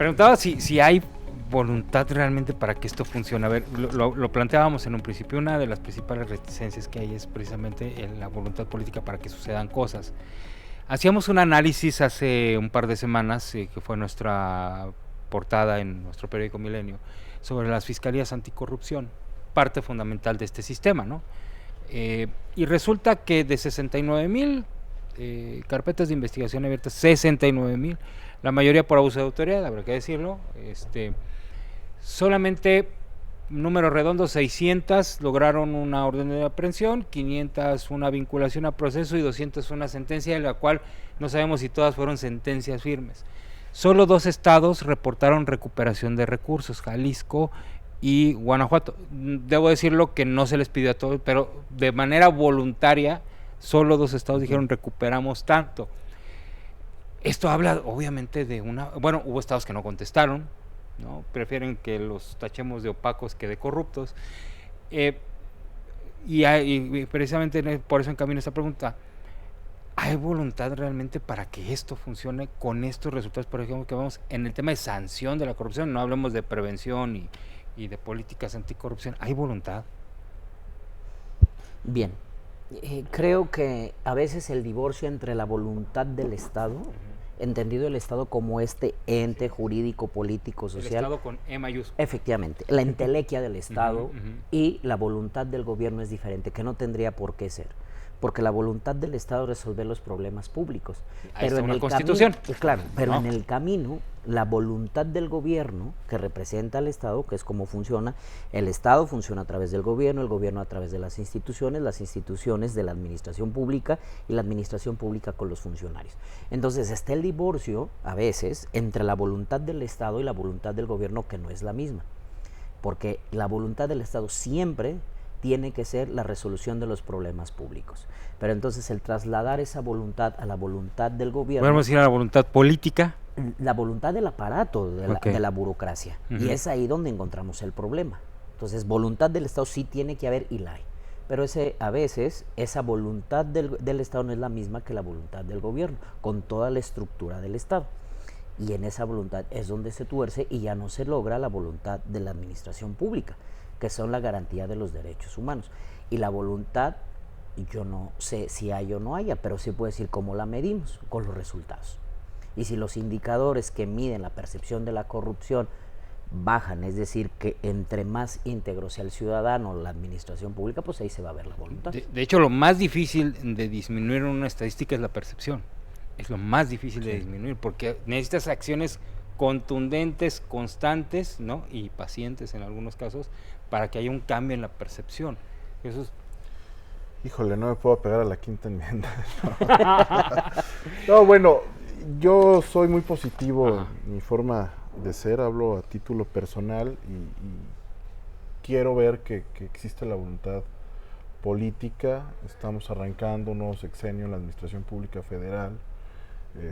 preguntaba si hay voluntad realmente para que esto funcione. A ver, lo planteábamos en un principio. Una de las principales reticencias que hay es precisamente la voluntad política para que sucedan cosas. Hacíamos un análisis hace un par de semanas, que fue nuestra portada en nuestro periódico Milenio, sobre las fiscalías anticorrupción, parte fundamental de este sistema, ¿no? Y resulta que de 69,000 carpetas de investigación abiertas, 69,000, la mayoría por abuso de autoridad, habrá que decirlo, solamente, número redondo, 600 lograron una orden de aprehensión, 500 una vinculación a proceso y 200 una sentencia, de la cual no sabemos si todas fueron sentencias firmes. Solo 2 estados reportaron recuperación de recursos, Jalisco y Guanajuato. Debo decirlo que no se les pidió a todos, pero de manera voluntaria, solo 2 estados dijeron recuperamos tanto. Esto habla obviamente de bueno, hubo estados que no contestaron, ¿no? Prefieren que los tachemos de opacos que de corruptos, y precisamente por eso encamino esta pregunta. ¿Hay voluntad realmente para que esto funcione con estos resultados, por ejemplo, que vamos en el tema de sanción de la corrupción? No hablemos de prevención y de políticas anticorrupción. ¿Hay voluntad? Bien, creo que a veces el divorcio entre la voluntad del Estado, entendido el Estado como este ente jurídico, político, social. El Estado con E mayúscula. Efectivamente, la entelequia del Estado y la voluntad del gobierno es diferente, que no tendría por qué ser. Porque la voluntad del Estado es resolver los problemas públicos. Ahí está una Constitución. Claro, pero en el camino, la voluntad del gobierno, que representa al Estado, que es cómo funciona, el Estado funciona a través del gobierno, el gobierno a través de las instituciones de la administración pública y la administración pública con los funcionarios. Entonces está el divorcio, a veces, entre la voluntad del Estado y la voluntad del gobierno, que no es la misma. Porque la voluntad del Estado siempre tiene que ser la resolución de los problemas públicos. Pero entonces el trasladar esa voluntad a la voluntad del gobierno... ¿Podemos decir a la voluntad política? La voluntad del aparato, de la burocracia. Y es ahí donde encontramos el problema. Entonces, voluntad del Estado sí tiene que haber y la hay. Pero a veces esa voluntad del Estado no es la misma que la voluntad del gobierno, con toda la estructura del Estado. Y en esa voluntad es donde se tuerce y ya no se logra la voluntad de la administración pública, que son la garantía de los derechos humanos. Y la voluntad, yo no sé si hay o no haya, pero sí puedo decir cómo la medimos, con los resultados. Y si los indicadores que miden la percepción de la corrupción bajan, es decir, que entre más íntegro sea el ciudadano, la administración pública, pues ahí se va a ver la voluntad. De hecho, lo más difícil de disminuir una estadística es la percepción. Es lo más difícil de disminuir, porque necesitas acciones contundentes, constantes, ¿no? Y pacientes en algunos casos, para que haya un cambio en la percepción. Eso es... Híjole, no me puedo pegar a la quinta enmienda. No, bueno, yo soy muy positivo en mi forma de ser, hablo a título personal y quiero ver que existe la voluntad política. Estamos arrancando un nuevo sexenio en la Administración Pública Federal.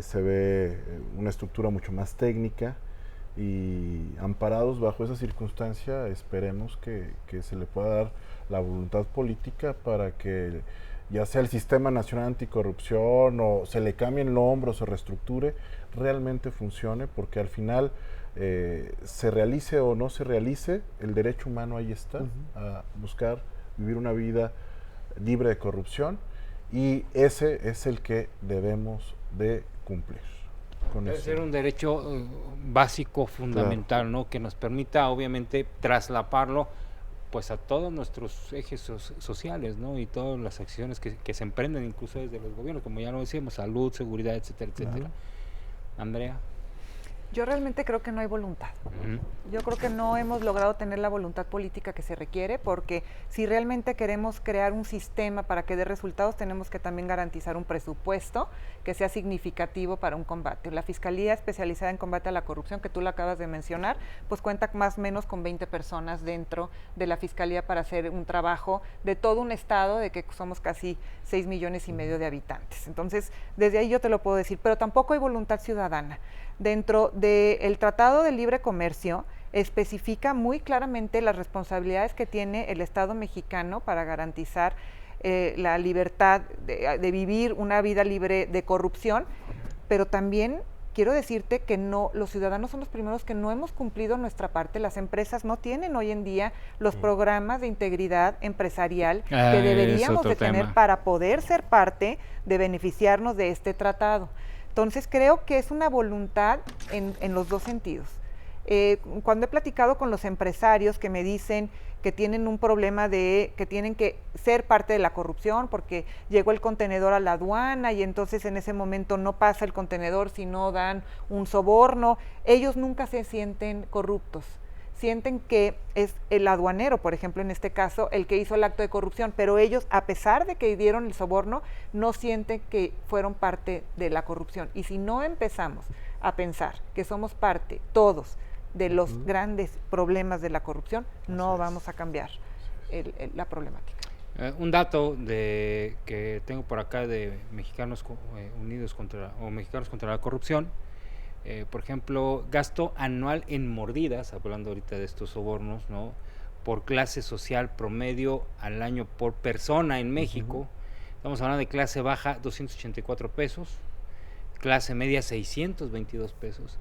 Se ve una estructura mucho más técnica y amparados bajo esa circunstancia esperemos que se le pueda dar la voluntad política para que ya sea el Sistema Nacional Anticorrupción o se le cambie el nombre o se reestructure, realmente funcione, porque al final se realice o no se realice, el derecho humano ahí está, a buscar vivir una vida libre de corrupción, y ese es el que debemos de cumplir. Debe ser un derecho básico, fundamental, claro, ¿no? Que nos permita obviamente traslaparlo pues a todos nuestros ejes sociales, ¿no? Y todas las acciones que se emprenden incluso desde los gobiernos, como ya lo decíamos, salud, seguridad, etcétera, etcétera. Andrea. Yo realmente creo que no hay voluntad. Yo creo que no hemos logrado tener la voluntad política que se requiere, porque si realmente queremos crear un sistema para que dé resultados, tenemos que también garantizar un presupuesto que sea significativo para un combate. La Fiscalía Especializada en Combate a la Corrupción, que tú la acabas de mencionar, pues cuenta más o menos con 20 personas dentro de la Fiscalía para hacer un trabajo de todo un estado, de que somos casi 6,5 millones de habitantes. Entonces, desde ahí yo te lo puedo decir, pero tampoco hay voluntad ciudadana. Dentro del Tratado de Libre Comercio especifica muy claramente las responsabilidades que tiene el Estado mexicano para garantizar la libertad de vivir una vida libre de corrupción, pero también quiero decirte que no, los ciudadanos son los primeros que no hemos cumplido nuestra parte. Las empresas no tienen hoy en día los programas de integridad empresarial que deberíamos de tener para poder ser parte de beneficiarnos de este tratado. Entonces creo que es una voluntad en los dos sentidos. Cuando he platicado con los empresarios que me dicen que tienen un problema de que tienen que ser parte de la corrupción porque llegó el contenedor a la aduana y entonces en ese momento no pasa el contenedor si no dan un soborno, ellos nunca se sienten corruptos, sienten que es el aduanero, por ejemplo, en este caso, el que hizo el acto de corrupción, pero ellos, a pesar de que dieron el soborno, no sienten que fueron parte de la corrupción. Y si no empezamos a pensar que somos parte, todos, de los grandes problemas de la corrupción, no vamos a cambiar la problemática. Un dato que tengo por acá de Mexicanos Unidos Mexicanos contra la Corrupción, por ejemplo, gasto anual en mordidas, hablando ahorita de estos sobornos, ¿no? Por clase social promedio al año por persona en México, estamos hablando de clase baja 284 pesos, clase media 622 pesos,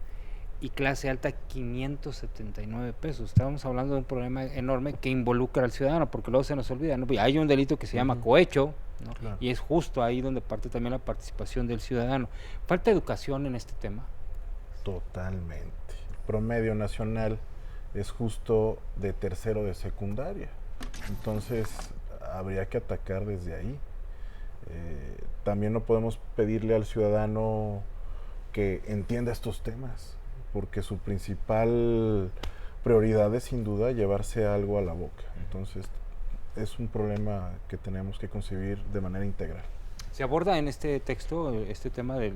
y clase alta 579 pesos. Estamos hablando de un problema enorme que involucra al ciudadano, porque luego se nos olvida, ¿no? Hay un delito que se llama cohecho, ¿no? Claro. Y es justo ahí donde parte también la participación del ciudadano. ¿Falta educación en este tema? Totalmente. El promedio nacional es justo de tercero de secundaria. Entonces, habría que atacar desde ahí. También no podemos pedirle al ciudadano que entienda estos temas, porque su principal prioridad es sin duda llevarse algo a la boca. Entonces, es un problema que tenemos que concebir de manera integral. ¿Se aborda en este texto este tema de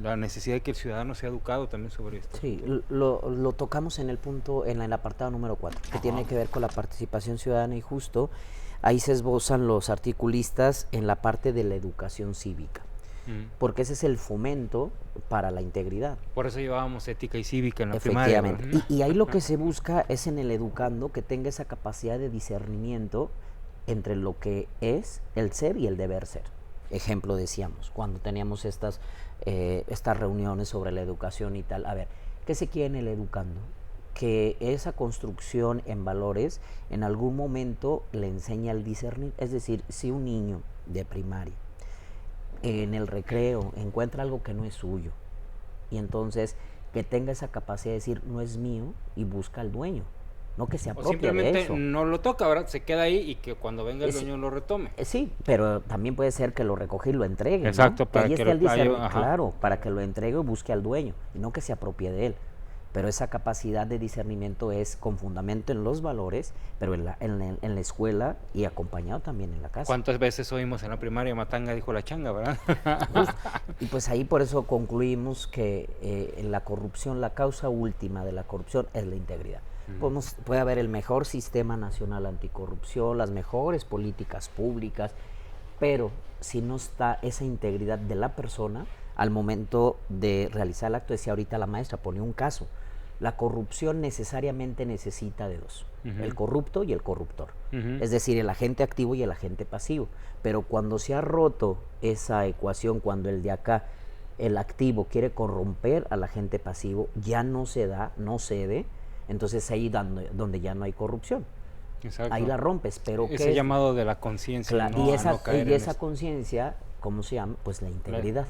la necesidad de que el ciudadano sea educado también sobre esto? Sí, lo tocamos en el punto, en el apartado número 4, que tiene que ver con la participación ciudadana, y justo ahí se esbozan los articulistas en la parte de la educación cívica. Porque ese es el fomento para la integridad. Por eso llevábamos ética y cívica en la primaria. Efectivamente. Y ahí lo que se busca es en el educando que tenga esa capacidad de discernimiento entre lo que es el ser y el deber ser. Ejemplo, decíamos, cuando teníamos estas reuniones sobre la educación y tal, a ver, ¿qué se quiere en el educando? Que esa construcción en valores en algún momento le enseña el discernir. Es decir, si un niño de primaria en el recreo encuentra algo que no es suyo, y entonces que tenga esa capacidad de decir no es mío y busca al dueño, no que se apropie de eso. No lo toca, ¿verdad? Se queda ahí y que cuando venga el dueño lo retome. Sí, pero también puede ser que lo recoja y lo entregue. Exacto, ¿no? para que que ahí esté el claro, para que lo entregue y busque al dueño, y no que se apropie de él. Pero esa capacidad de discernimiento es con fundamento en los valores, pero en la escuela y acompañado también en la casa. ¿Cuántas veces oímos en la primaria Matanga dijo la changa, verdad? Y pues ahí por eso concluimos que la corrupción, la causa última de la corrupción es la integridad. Puede haber el mejor sistema nacional anticorrupción, las mejores políticas públicas, pero si no está esa integridad de la persona al momento de realizar el acto, decía ahorita la maestra, ponía un caso. La corrupción necesariamente necesita de dos, el corrupto y el corruptor, es decir, el agente activo y el agente pasivo. Pero cuando se ha roto esa ecuación, cuando el de acá, el activo, quiere corromper al agente pasivo, ya no se da, no cede, entonces ahí donde ya no hay corrupción. Exacto. Ahí la rompes, pero ese llamado de la conciencia. Claro, y esa conciencia, ¿cómo se llama? Pues la integridad.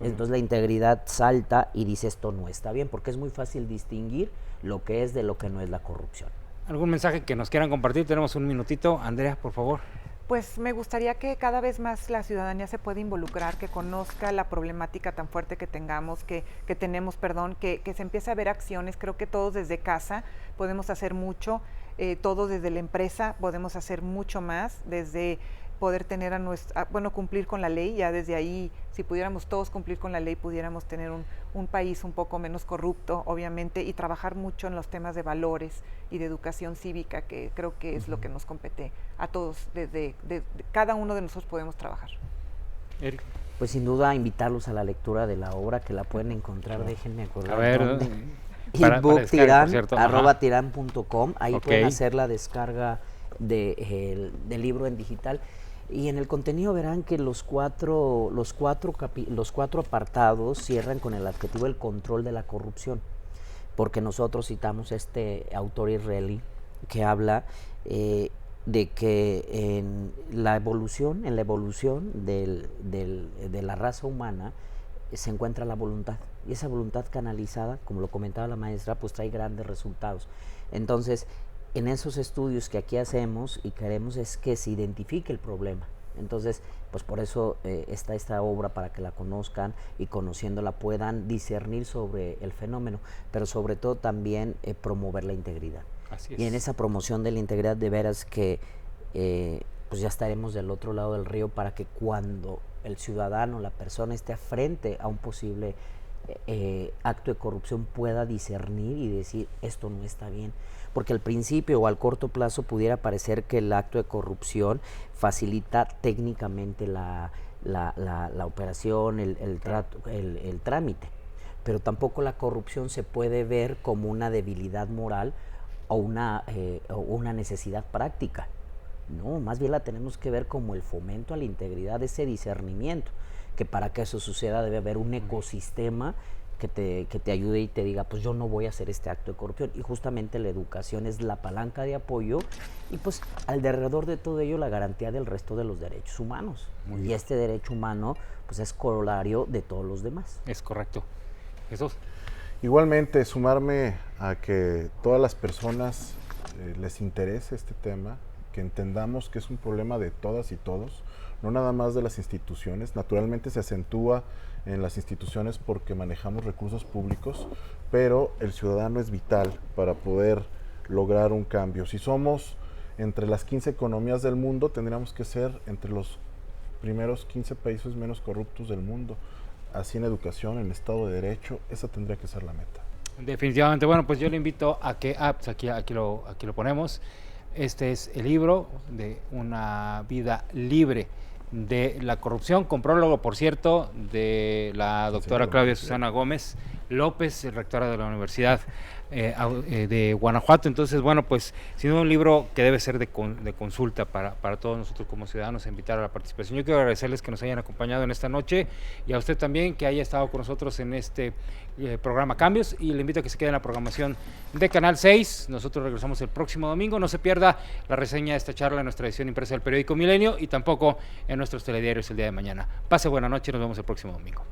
Entonces la integridad salta y dice esto no está bien, porque es muy fácil distinguir lo que es de lo que no es la corrupción. ¿Algún mensaje que nos quieran compartir? Tenemos un minutito. Andrea, por favor. Pues me gustaría que cada vez más la ciudadanía se pueda involucrar, que conozca la problemática tan fuerte que tenemos, que se empiece a ver acciones. Creo que todos desde casa podemos hacer mucho, todos desde la empresa podemos hacer mucho más, desde poder tener cumplir con la ley. Ya desde ahí, si pudiéramos todos cumplir con la ley, pudiéramos tener un país un poco menos corrupto, obviamente, y trabajar mucho en los temas de valores y de educación cívica, que creo que es lo que nos compete a todos. Desde cada uno de nosotros podemos trabajar. Eric. Pues sin duda invitarlos a la lectura de la obra, que la pueden encontrar, déjenme acordar. A ver, ebooktiran@tiran.com, ahí pueden hacer la descarga del libro en digital. Y en el contenido verán que los cuatro apartados cierran con el adjetivo el control de la corrupción, porque nosotros citamos este autor israelí que habla de que en la evolución de la raza humana se encuentra la voluntad, y esa voluntad canalizada, como lo comentaba la maestra, pues trae grandes resultados. Entonces, en esos estudios que aquí hacemos y queremos es que se identifique el problema. Entonces, pues por eso está esta obra, para que la conozcan y conociéndola puedan discernir sobre el fenómeno, pero sobre todo también promover la integridad. Así es. Y en esa promoción de la integridad, de veras que pues ya estaremos del otro lado del río, para que cuando el ciudadano, la persona, esté frente a un posible acto de corrupción, pueda discernir y decir, esto no está bien. Porque al principio o al corto plazo pudiera parecer que el acto de corrupción facilita técnicamente la operación, el trámite, pero tampoco la corrupción se puede ver como una debilidad moral o una necesidad práctica. No, más bien la tenemos que ver como el fomento a la integridad, ese discernimiento, que para que eso suceda debe haber un ecosistema que te ayude y te diga, pues yo no voy a hacer este acto de corrupción. Y justamente la educación es la palanca de apoyo, y pues alrededor de todo ello la garantía del resto de los derechos humanos. Y este derecho humano pues es corolario de todos los demás. Es correcto. Jesús. Igualmente, sumarme a que todas las personas les interese este tema, que entendamos que es un problema de todas y todos, no nada más de las instituciones. Naturalmente se acentúa en las instituciones porque manejamos recursos públicos, pero el ciudadano es vital para poder lograr un cambio. Si somos entre las 15 economías del mundo, tendríamos que ser entre los primeros 15 países menos corruptos del mundo. Así en educación, en Estado de Derecho, esa tendría que ser la meta. Definitivamente. Bueno, pues yo le invito a que, pues aquí lo ponemos. Este es el libro de Una vida libre de la corrupción, con prólogo, por cierto, de la doctora Claudia Susana Gómez López, rectora de la Universidad de Guanajuato. Entonces, bueno, pues sin duda un libro que debe ser de consulta para todos nosotros como ciudadanos, invitar a la participación. Yo quiero agradecerles que nos hayan acompañado en esta noche, y a usted también que haya estado con nosotros en este programa Cambios, y le invito a que se quede en la programación de Canal 6. Nosotros regresamos el próximo domingo. No se pierda la reseña de esta charla en nuestra edición impresa del periódico Milenio, y tampoco en nuestros telediarios el día de mañana. Pase buena noche, nos vemos el próximo domingo.